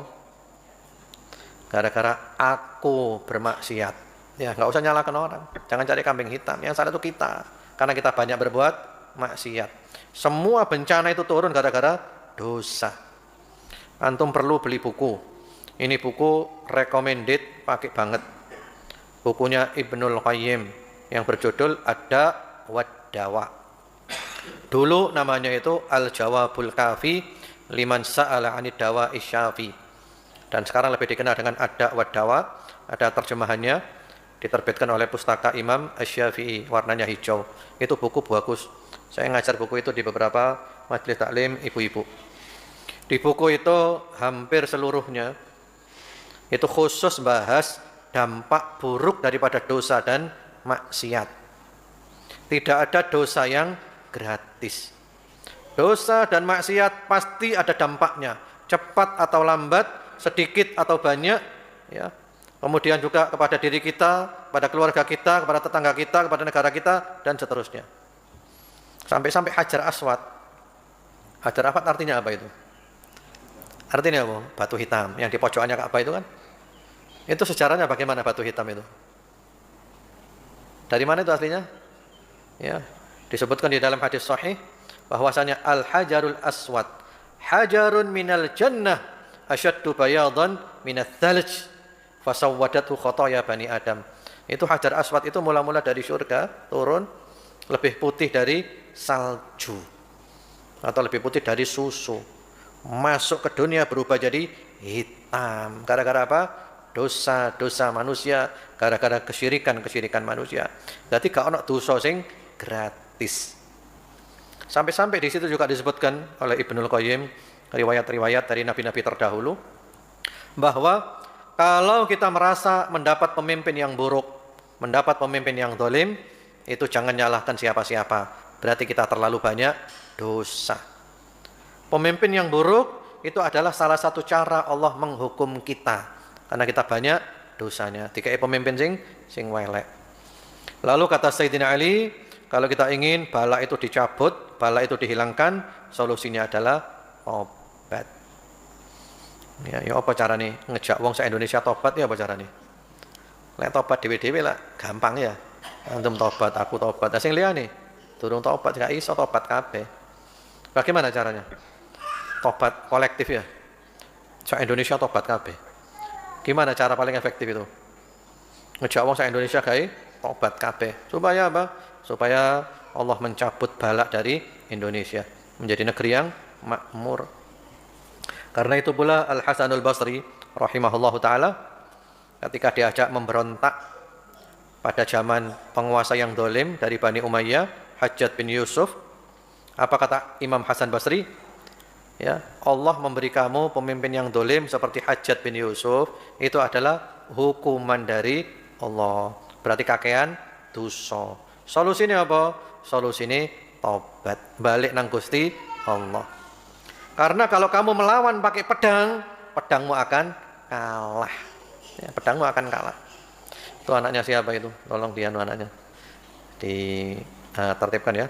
Gara-gara aku bermaksiat. Ya, nggak usah nyalakan orang. Jangan cari kambing hitam. Yang salah itu kita. Karena kita banyak berbuat maksiat. Semua bencana itu turun gara-gara dosa. Antum perlu beli buku. Ini buku recommended, pakai banget. Bukunya Ibnul Qayyim yang berjudul Ad-Da' wad Dawa. Dulu namanya itu Al-Jawabul Kafi liman sa'ala 'anid dawa'i syafi. Dan sekarang lebih dikenal dengan Ad-Da' wad Dawa. Ada terjemahannya, diterbitkan oleh Pustaka Imam Asy-Syafi'i, warnanya hijau. Itu buku bagus. Saya ngajar buku itu di beberapa majelis taklim ibu-ibu. Di buku itu hampir seluruhnya itu khusus bahas dampak buruk daripada dosa dan maksiat. Tidak ada dosa yang gratis. Dosa dan maksiat pasti ada dampaknya, cepat atau lambat, sedikit atau banyak, ya. Kemudian juga kepada diri kita, kepada keluarga kita, kepada tetangga kita, kepada negara kita, dan seterusnya. Sampai-sampai Hajar Aswad. Hajar Aswad artinya apa itu? Artinya apa? Batu hitam yang di pojokannya Ka'bah itu kan? Itu sejarahnya bagaimana batu hitam itu? Dari mana itu aslinya? Ya, disebutkan di dalam hadis sahih bahwasanya al-hajarul aswad hajarun minal jannah asyaddu bayadan minats thalj fasawwadathu khotoya bani Adam. Itu hajar aswad itu mula-mula dari surga turun, lebih putih dari salju atau lebih putih dari susu. masuk ke dunia berubah jadi hitam. Gara-gara apa? Dosa-dosa manusia, gara-gara kesyirikan manusia. Berarti gak ono dosa sing gratis. Sampai-sampai di situ juga disebutkan oleh Ibnul Qayyim, riwayat-riwayat dari nabi-nabi terdahulu, bahwa kalau kita merasa mendapat pemimpin yang buruk, mendapat pemimpin yang dolim, itu jangan nyalahkan siapa-siapa. Berarti kita terlalu banyak dosa. Pemimpin yang buruk itu adalah salah satu cara Allah menghukum kita. Karena kita banyak dosanya. Dikai pemimpin sing welek. Lalu kata Sayyidina Ali, kalau kita ingin bala itu dicabut, bala itu dihilangkan, solusinya adalah tobat. Ya apa cara nih ngejak wong se-Indonesia tobat ya apa cara nih? Lek tobat dhewe-dhewe lah gampang ya. Antum tobat, aku tobat. Nah sing liyane durung tobat gak iso tobat kabeh. Bagaimana caranya? Tobat kolektif ya. Se-Indonesia tobat kabeh. Gimana cara paling efektif itu? Ngejak wong se-Indonesia gawe tobat kabeh. Supaya apa? Supaya Allah mencabut balak dari Indonesia menjadi negeri yang makmur. Karena itu pula Al-Hasanul Basri rahimahullahu taala ketika diajak memberontak pada zaman penguasa yang dolim dari Bani Umayyah, Hajjaj bin Yusuf, apa kata Imam Hasan Basri? Ya, Allah memberi kamu pemimpin yang dolim seperti Hajjaj bin Yusuf, itu adalah hukuman dari Allah. Berarti kakean dosa. Solusinya apa? Solusinya tobat, balik nang Gusti Allah. Karena kalau kamu melawan pakai pedang, pedangmu akan kalah. Ya, pedangmu akan kalah. Itu anaknya siapa itu? Tolong dianu anaknya. Tertibkan ya.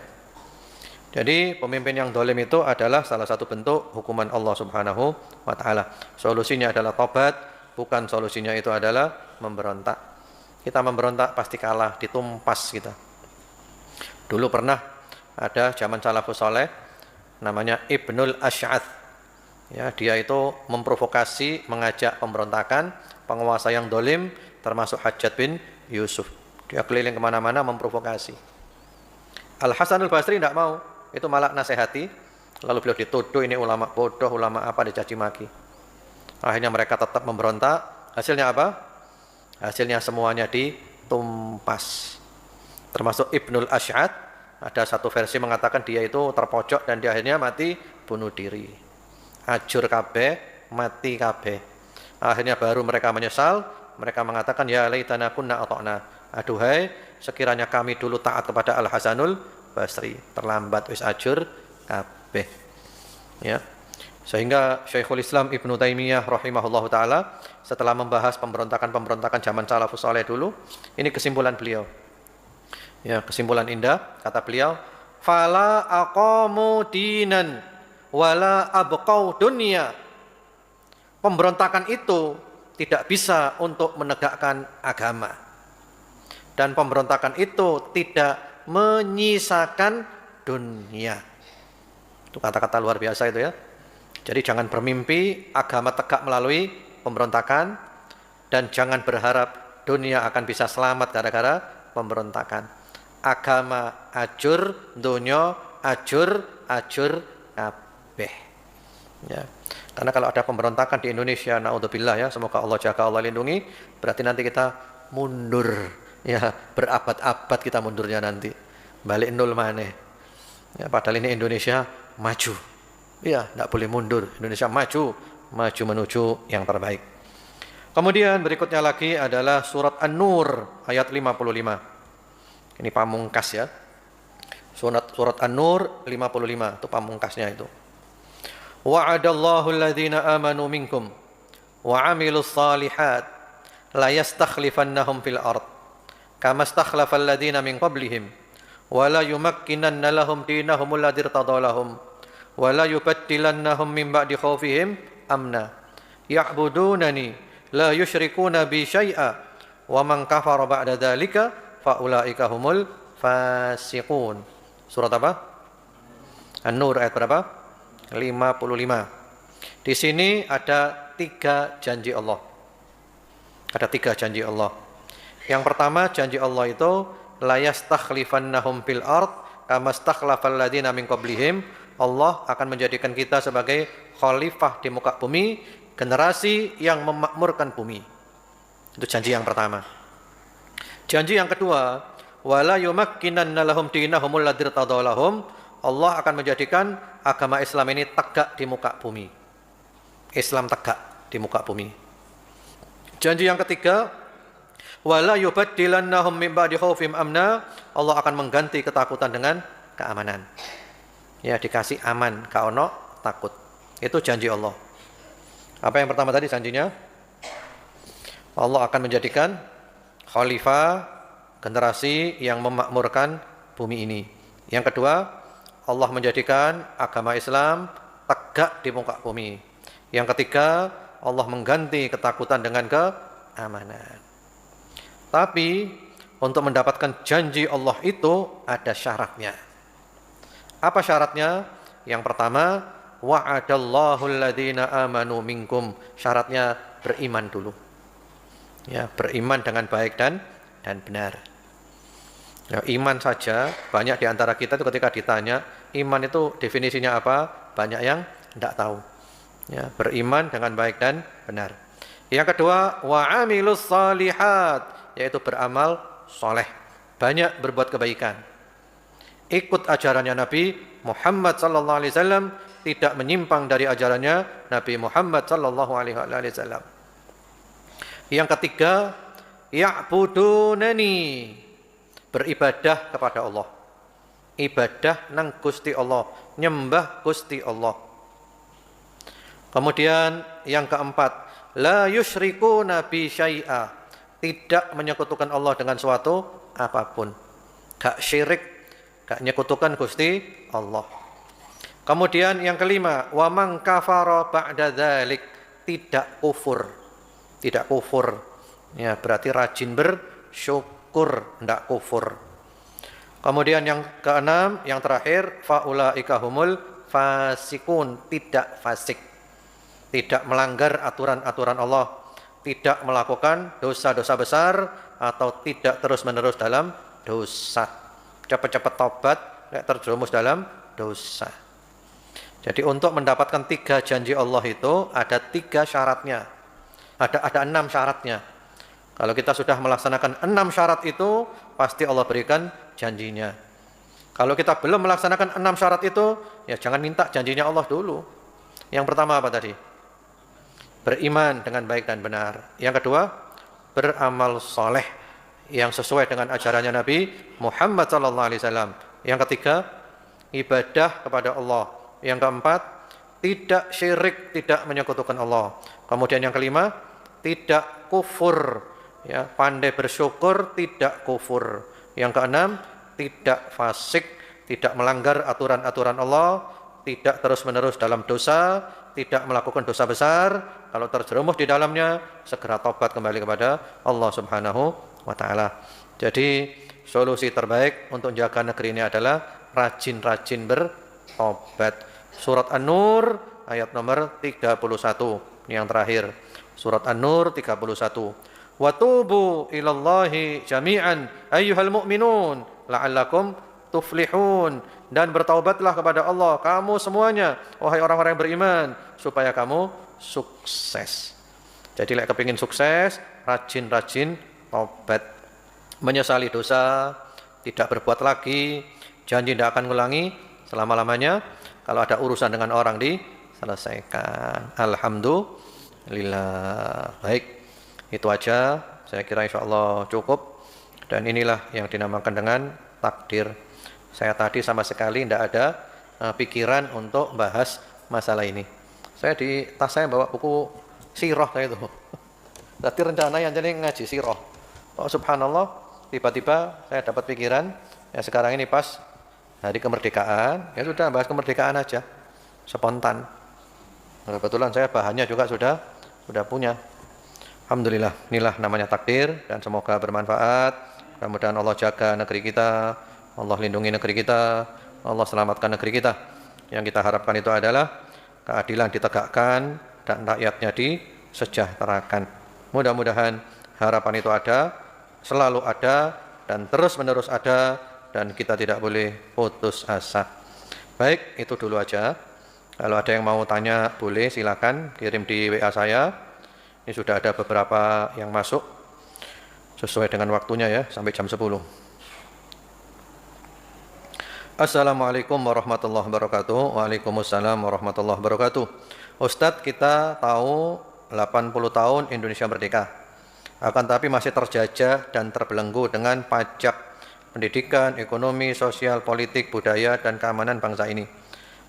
Jadi pemimpin yang dolim itu adalah salah satu bentuk hukuman Allah Subhanahu wa ta'ala. Solusinya adalah tobat, bukan solusinya itu adalah memberontak. Kita memberontak pasti kalah, ditumpas kita. Dulu pernah ada zaman salafus saleh namanya Ibnul Ash'ath. Ya, dia itu memprovokasi, mengajak pemberontakan penguasa yang dolim termasuk Hajjaj bin Yusuf. Dia keliling kemana-mana memprovokasi. Al-Hasanul Basri tidak mau. Itu malah nasihati, lalu beliau dituduh ini ulama bodoh, ulama apa, dicaci maki. Akhirnya mereka tetap memberontak. Hasilnya apa? Hasilnya semuanya ditumpas. Termasuk Ibnul Ash'ath, ada satu versi mengatakan dia itu terpojok dan dia akhirnya mati bunuh diri. Ajur kabeh, mati kabeh. Akhirnya baru mereka menyesal, mereka mengatakan ya laitana kunna ata'na. Aduhai, sekiranya kami dulu taat kepada Al-Hasanul Basri, terlambat wis ajur kabeh. Ya. Sehingga Syekhul Islam Ibnu Taimiyah rahimahullahu taala setelah membahas pemberontakan-pemberontakan zaman salafus saleh dulu, ini kesimpulan beliau. Ya, kesimpulan indah kata beliau, fala aqamu dinan wala abqau dunya. Pemberontakan itu tidak bisa untuk menegakkan agama. Dan pemberontakan itu tidak menyisakan dunia. Itu kata-kata luar biasa itu ya. Jadi jangan bermimpi agama tegak melalui pemberontakan, dan jangan berharap dunia akan bisa selamat gara-gara pemberontakan. Agama ajur, dunia ajur kabeh. Ya. Karena kalau ada pemberontakan di Indonesia, naudzubillah ya, semoga Allah jaga, Allah lindungi, berarti nanti kita mundur. Ya, berabad-abad kita mundurnya nanti. Balik nol maneh. Ya, padahal ini Indonesia maju. Ya, tidak boleh mundur. Indonesia maju menuju yang terbaik. Kemudian berikutnya lagi adalah surat An-Nur ayat 55. Ini pamungkas ya. Surat An-Nur 55 itu pamungkasnya itu. Wa'adallahu alladhina amanu minkum wa 'amilus shalihat la yastakhlifannahum fil ardh kama stakhlafal ladzina min qablihim wa la yumakkinanna lahum dinahum alladzi irtada lahum wa la yubaddilannahum min ba'di khaufihim amna ya'budunani la yusyrikuna bi syai'a wa man kafara ba'da dzalika fa ulaika humul fasiqun. Surat apa? An-Nur ayat berapa? 55. Di sini ada 3 janji Allah. Ada 3 janji Allah. Yang pertama janji Allah itu la yastakhlifannahum fil ard kama stakhlafal ladzina min qablihim. Allah akan menjadikan kita sebagai khalifah di muka bumi, generasi yang memakmurkan bumi. Itu janji yang pertama. Janji yang kedua, wala yumakkinanna lahum dinahumul ladzi irtadalahum. Allah akan menjadikan agama Islam ini tegak di muka bumi. Islam tegak di muka bumi. Janji yang ketiga, wala yubaddilannahum min ba'di khaufihim amna. Allah akan mengganti ketakutan dengan keamanan. Ya, dikasih aman, gak ono takut. Itu janji Allah. Apa yang pertama tadi janjinya? Allah akan menjadikan khalifah, generasi yang memakmurkan bumi ini. Yang kedua, Allah menjadikan agama Islam tegak di muka bumi. Yang ketiga, Allah mengganti ketakutan dengan keamanan. Tapi untuk mendapatkan janji Allah itu ada syaratnya. Apa syaratnya? Yang pertama, wa'adallahu alladhina amanu minkum. Syaratnya beriman dulu. Ya, beriman dengan baik dan benar. Ya, iman saja, banyak di antara kita itu ketika ditanya, iman itu definisinya apa? Banyak yang tidak tahu. Ya, beriman dengan baik dan benar. Yang kedua, wa'amilus salihat, yaitu beramal soleh, banyak berbuat kebaikan. Ikut ajarannya Nabi Muhammad sallallahu alaihi wasallam, tidak menyimpang dari ajarannya Nabi Muhammad sallallahu alaihi wasallam. Yang ketiga, ya'budunani, beribadah kepada Allah. Ibadah nang Gusti Allah, nyembah Gusti Allah. Kemudian yang keempat, la yusyrikuna bi syai'a, tidak menyekutukan Allah dengan suatu apapun. Gak syirik, gak nyekutukan Gusti Allah. Kemudian yang kelima, wa man kafara ba'da dzalik, tidak kufur. Tidak kufur. Ya, berarti rajin bersyukur, tidak kufur. Kemudian yang keenam, yang terakhir, faulaika humul fasikun, tidak fasik. Tidak melanggar aturan-aturan Allah, tidak melakukan dosa-dosa besar, atau tidak terus-menerus dalam dosa. Cepat-cepat taubat, tidak terjerumus dalam dosa. Jadi untuk mendapatkan 3 janji Allah itu ada 3 syaratnya. Ada 6 syaratnya. Kalau kita sudah melaksanakan 6 syarat itu, pasti Allah berikan janjinya. Kalau kita belum melaksanakan 6 syarat itu, ya jangan minta janjinya Allah dulu. Yang pertama apa tadi? Beriman dengan baik dan benar. Yang kedua, beramal soleh yang sesuai dengan ajarannya Nabi Muhammad SAW. Yang ketiga, ibadah kepada Allah. Yang keempat, tidak syirik, tidak menyekutukan Allah. Kemudian yang kelima, tidak kufur, ya, pandai bersyukur, tidak kufur. Yang keenam, tidak fasik, tidak melanggar aturan-aturan Allah, tidak terus-menerus dalam dosa, tidak melakukan dosa besar. Kalau terjerumus di dalamnya, segera tobat kembali kepada Allah Subhanahu wa taala. Jadi, solusi terbaik untuk menjaga negeri ini adalah rajin-rajin bertobat. Surat An-Nur ayat nomor 31 yang terakhir. Surat An-Nur 31. Wa tubu ilallahi jami'an ayyuhal mu'minun la'allakum tuflihun. Dan bertaubatlah kepada Allah kamu semuanya, wahai orang-orang yang beriman, supaya kamu sukses. Jadi lek kepingin sukses, rajin-rajin taubat, menyesali dosa, tidak berbuat lagi, janji tidak akan ngulangi selama-lamanya. Kalau ada urusan dengan orang diselesaikan. Alhamdulillah. Baik, itu aja. Saya kira insya Allah cukup. Dan inilah yang dinamakan dengan takdir. Saya tadi sama sekali tidak ada pikiran untuk bahas masalah ini. Saya di tas saya bawa buku sirah kayak itu. Tadi rencana yang jadi ngaji sirah. Oh subhanallah, tiba-tiba saya dapat pikiran, ya sekarang ini pas hari kemerdekaan, ya sudah bahas kemerdekaan aja, spontan. Kebetulan saya bahannya juga sudah punya. Alhamdulillah, inilah namanya takdir, dan semoga bermanfaat. Mudah-mudahan Allah jaga negeri kita, Allah lindungi negeri kita, Allah selamatkan negeri kita. Yang kita harapkan itu adalah keadilan ditegakkan dan rakyatnya disejahterakan. Mudah-mudahan harapan itu ada, selalu ada, dan terus-menerus ada, dan kita tidak boleh putus asa. Baik, itu dulu aja. Kalau ada yang mau tanya boleh silakan kirim di WA saya. Ini sudah ada beberapa yang masuk sesuai dengan waktunya ya, sampai jam 10. Assalamualaikum warahmatullahi wabarakatuh. Waalaikumsalam warahmatullahi wabarakatuh. Ustadz, kita tahu 80 tahun Indonesia merdeka. Akan tapi masih terjajah dan terbelenggu dengan pajak pendidikan, ekonomi, sosial, politik, budaya, dan keamanan bangsa ini.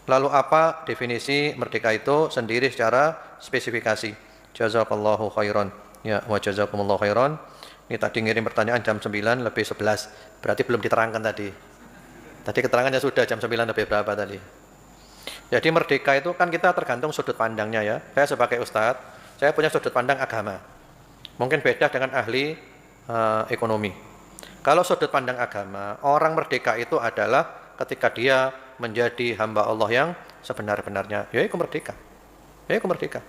Lalu apa definisi merdeka itu sendiri secara spesifikasi? Jazakallahu khairan. Ya, wa jazakumullahu khairan. Ini tadi ngirim pertanyaan jam 9 lebih 11. Berarti belum diterangkan tadi. Tadi keterangannya sudah jam 9 lebih berapa tadi. Jadi merdeka itu kan kita tergantung sudut pandangnya ya. Saya sebagai ustadz, saya punya sudut pandang agama. Mungkin beda dengan ahli ekonomi. Kalau sudut pandang agama, orang merdeka itu adalah ketika dia menjadi hamba Allah yang sebenar-benarnya. Ya itu merdeka. Ya itu merdeka.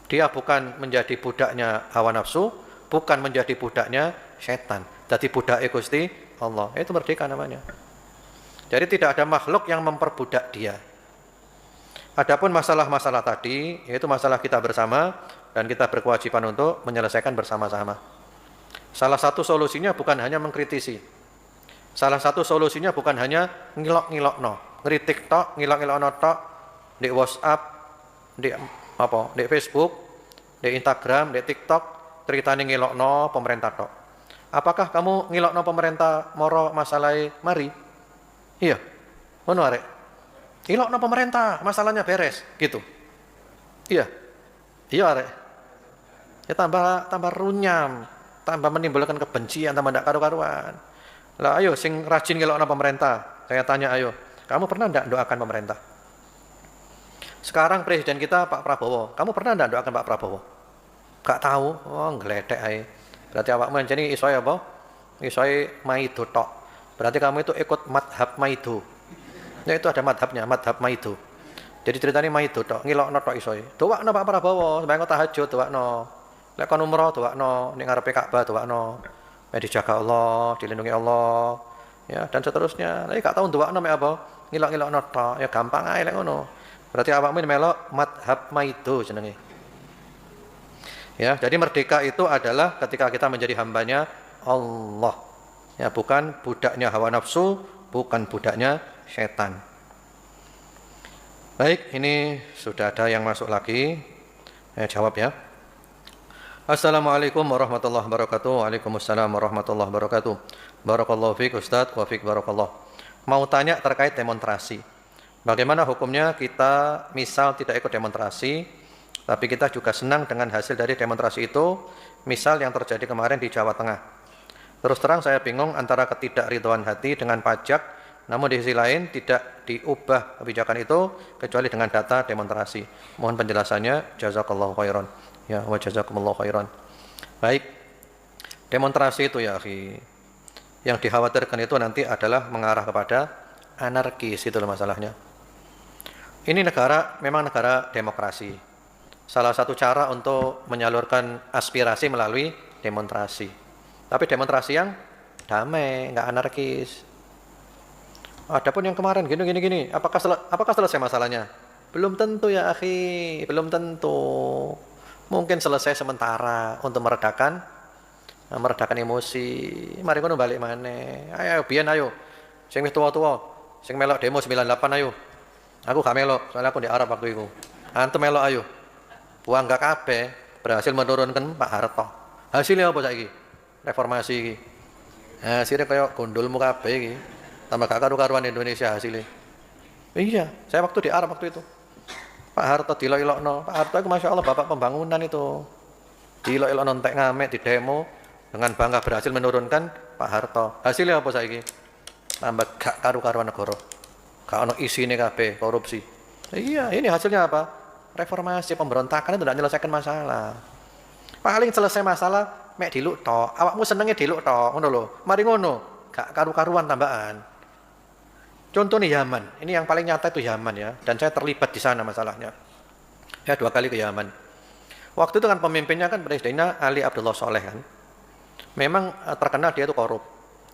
Dia bukan menjadi budaknya hawa nafsu, bukan menjadi budaknya setan. Jadi budak Gusti Allah. Itu merdeka namanya. Jadi tidak ada makhluk yang memperbudak dia. Adapun masalah-masalah tadi, yaitu masalah kita bersama dan kita berkewajiban untuk menyelesaikan bersama-sama. Salah satu solusinya bukan hanya mengkritisi. Salah satu solusinya bukan hanya ngilok-ngilokno, ngeritik tok, ngilok-ngilokno tok di WhatsApp, di Facebook, di Instagram, di TikTok, ceritane ngilokno pemerintah tok. Apakah kamu ngilokno pemerintah moro masalah mari? Iya, ngono arek. Ngilokno pemerintah, masalahnya beres, gitu. Iya. Iya arek. Ya tambah runyam, tambah menimbulkan kebencian, tambah ndak karu-karuan. Lah ayo sing rajin ngilokno pemerintah. Saya tanya ayo, kamu pernah ndak doakan pemerintah? Sekarang presiden kita Pak Prabowo, kamu pernah ndak doakan Pak Prabowo? Gak tahu. Oh, ngledek ae. Berarti awakmu jenenge iso ya apa? Iso maido tok. Berarti kamu itu ikut madhab maido. Ya itu ada madhabnya, madhab maido. Jadi ceritanya maido tok, ngilokno tok iso. Doakno Pak Prabowo, sembahyang tahajud doakno. Lek kon umroh doakno, ning ngarepe Ka'bah doakno. Dijaga Allah, dilindungi Allah. Ya, dan seterusnya. Lek gak tau doakno mek apa? Ngilok-ngilokno tok. Ya gampang ae lek ngono. Berarti awakmu melok madhab maido jenenge. Ya, jadi merdeka itu adalah ketika kita menjadi hambanya Allah. Ya, bukan budaknya hawa nafsu, bukan budaknya setan. Baik, ini sudah ada yang masuk lagi. Saya jawab ya. Assalamualaikum warahmatullahi wabarakatuh. Waalaikumsalam warahmatullahi wabarakatuh. Barakallahu fiik Ustadz, wa fiik barakallah. Mau tanya terkait demonstrasi. Bagaimana hukumnya kita misal tidak ikut demonstrasi, tapi kita juga senang dengan hasil dari demonstrasi itu, misal yang terjadi kemarin di Jawa Tengah. Terus terang saya bingung antara ketidakridhoan hati dengan pajak, namun di sisi lain tidak diubah kebijakan itu kecuali dengan data demonstrasi. Mohon penjelasannya, jazakallahu khairan. Ya, wa jazakumullahu khairan. Baik, demonstrasi itu ya akhi, yang dikhawatirkan itu nanti adalah mengarah kepada anarkis, itu loh masalahnya. Ini negara, memang negara demokrasi. Salah satu cara untuk menyalurkan aspirasi melalui demonstrasi. Tapi demonstrasi yang damai, nggak anarkis. Adapun yang kemarin gini, apakah selesai masalahnya? Belum tentu ya akhi, belum tentu. Mungkin selesai sementara untuk meredakan emosi. Mari kono balik maneh. Ayo biyen ayo. Sing wis tuwa-tuwa, sing melok demo 98 ayo. Aku gak melok, soalnya aku di Arab waktu itu. Antum melok ayo. Buang gak kabeh, berhasil menurunkan Pak Harto. Hasilnya apa saiki? Reformasi iki. Hasilnya kayak gondolmu kabeh iki. Tambah gak karu-karuan Indonesia hasilnya. Iya, saya waktu di Arab waktu itu. Pak Harto dilok-ilokno. Pak Harto itu Masya Allah bapak pembangunan itu. Dilok-ilokno entek ngamek di demo dengan bangga berhasil menurunkan Pak Harto. Hasilnya apa saiki? Tambah gak karu-karuan negara. Gak ono isine kabeh korupsi. Iya, ini hasilnya apa? Reformasi, pemberontakan itu tidak menyelesaikan masalah. Paling selesai masalah mek diluk tok. Awakmu senenge diluk tok, ngono lho. Mari ngono, gak karu-karuan tambahan. Contohnya Yaman. Ini yang paling nyata itu Yaman ya, dan saya terlibat di sana masalahnya. Ya 2 kali ke Yaman. Waktu itu kan pemimpinnya kan presidennya Ali Abdullah Saleh kan. Memang terkenal dia itu korup.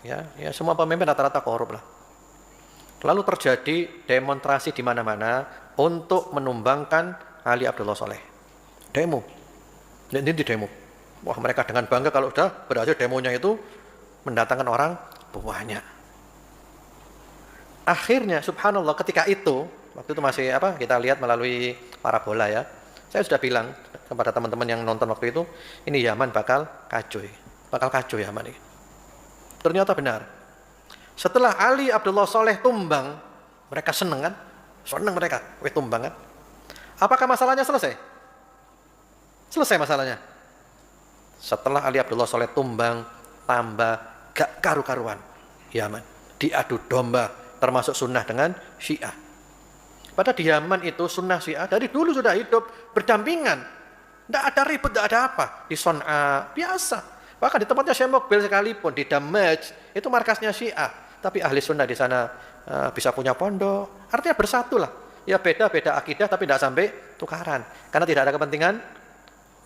Ya semua pemimpin rata-rata korup lah. Lalu terjadi demonstrasi di mana-mana untuk menumbangkan Ali Abdullah Saleh. Demo. Ini demo. Wah, mereka dengan bangga kalau sudah berhasil demonya itu mendatangkan orang banyak. Akhirnya subhanallah ketika itu, waktu itu masih kita lihat melalui parabola ya. Saya sudah bilang kepada teman-teman yang nonton waktu itu, ini Yaman bakal kacau Yaman ini. Ternyata benar. Setelah Ali Abdullah Saleh tumbang, mereka seneng kan? Seneng mereka, tumbang kan? Apakah masalahnya selesai? Selesai masalahnya. Setelah Ali Abdullah Saleh tumbang, tambah gak karu-karuan Yaman. Diadu domba, termasuk sunnah dengan Syiah. Padahal di Yaman itu sunnah Syiah dari dulu sudah hidup berdampingan. Tidak ada ribut, tidak ada apa. Di Son'a biasa. Bahkan di tempatnya Syekh Mukbil sekalipun, di Damaj, itu markasnya Syiah. Tapi ahli sunnah di sana bisa punya pondok. Artinya bersatu lah. Ya beda-beda akidah tapi tidak sampai tukaran. Karena tidak ada kepentingan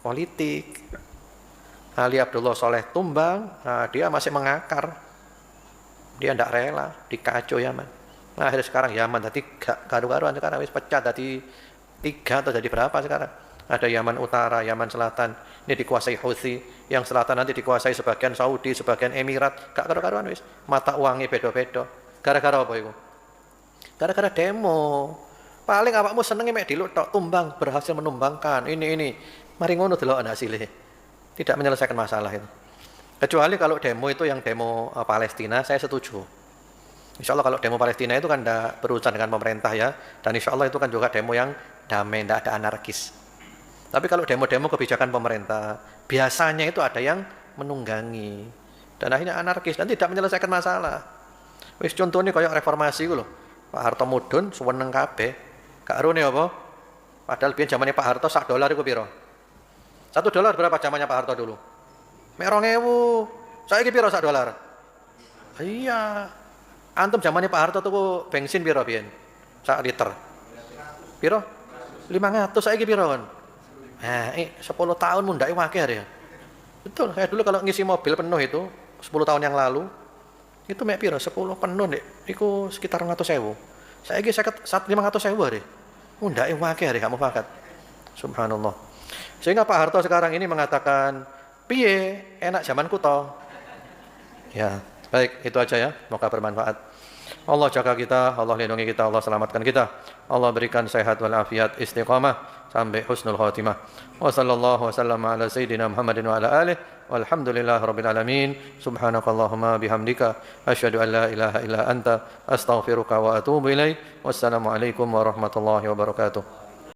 politik. Ali Abdullah Saleh tumbang, dia masih mengakar. Dia tidak rela, dikacau Yaman. Nah, akhirnya sekarang Yaman tadi gak karu-karuan, sekarang wis pecah tadi 3 atau jadi berapa sekarang? Ada Yaman Utara, Yaman Selatan, ini dikuasai Houthi, yang selatan nanti dikuasai sebagian Saudi, sebagian Emirat, gak karu-karuan wis. Mata uangnya beda-beda. Gara-gara apa itu? Gara-gara demo. Paling awakmu senenge mek diluk tok tumbang, berhasil menumbangkan ini. Mari ngono delok hasilnya. Tidak menyelesaikan masalah itu. Kecuali kalau demo itu yang demo Palestina, saya setuju. Insya Allah kalau demo Palestina itu kan tidak berurusan dengan pemerintah ya. Dan insya Allah itu kan juga demo yang damai, tidak ada anarkis. Tapi kalau demo-demo kebijakan pemerintah, biasanya itu ada yang menunggangi. Dan akhirnya anarkis dan tidak menyelesaikan masalah. Wis contohnya kayak reformasi itu loh. Pak Harto mudun, suweneng kabeh. Gak arune apa? Padahal biyen zamannya Pak Harto $1 itu piro? $1 berapa zamannya Pak Harto dulu? Mek 2000. Saiki piro $1? Iya. Antum zamannya Pak Harto tuku bensin piro biyen? 1 liter. Piro? 500 saiki piro kan? Nah, 10 tahun mundake akeh ya. Betul, saya dulu kalau ngisi mobil penuh itu 10 tahun yang lalu itu mek piro? 10 penuh Nek. Iku sekitar 100.000. Saiki 500.000 hari. Mundake akeh hari kamu fakat. Subhanallah. Sehingga Pak Harto sekarang ini mengatakan, piye enak zamanku toh. Ya, baik itu aja ya. Semoga bermanfaat. Allah jaga kita, Allah lindungi kita, Allah selamatkan kita. Allah berikan sehat walafiat, istiqamah sampai husnul khatimah. Wa sallallahu wasallam ala sayyidina Muhammadin wa ala alihi walhamdulillahi rabbil alamin. Subhanakallahumma bihamdika asyhadu an la ilaha illa anta astaghfiruka wa atubu ilaik. Wassalamu alaikum warahmatullahi wabarakatuh.